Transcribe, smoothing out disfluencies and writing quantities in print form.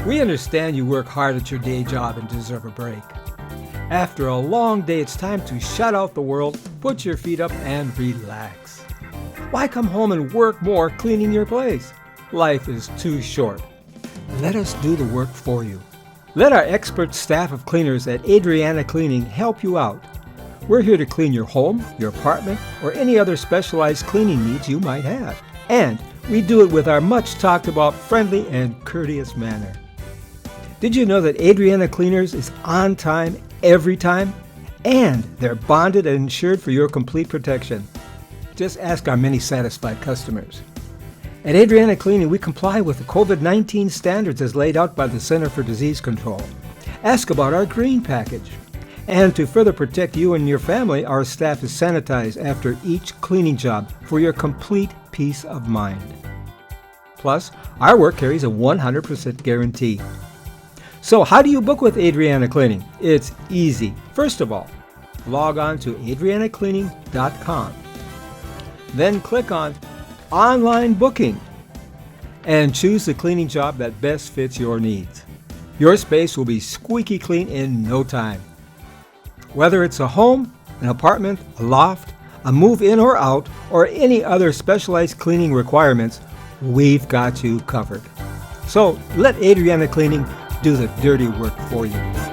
We understand you work hard at your day job and deserve a break. After a long day, it's time to shut out the world, put your feet up, and relax. Why come home and work more cleaning your place? Life is too short. Let us do the work for you. Let our expert staff of cleaners at Adriana Cleaning help you out. We're here to clean your home, your apartment, or any other specialized cleaning needs you might have. And we do it with our much talked about friendly and courteous manner. Did you know that Adriana Cleaners is on time every time? And they're bonded and insured for your complete protection. Just ask our many satisfied customers. At Adriana Cleaning, we comply with the COVID-19 standards as laid out by the Center for Disease Control. Ask about our green package. And to further protect you and your family, our staff is sanitized after each cleaning job for your complete peace of mind. Plus, our work carries a 100% guarantee. So how do you book with Adriana Cleaning? It's easy. First of all, log on to adrianacleaning.com. Then click on Online Booking and choose the cleaning job that best fits your needs. Your space will be squeaky clean in no time. Whether it's a home, an apartment, a loft, a move in or out, or any other specialized cleaning requirements, we've got you covered. So let Adriana Cleaning do the dirty work for you.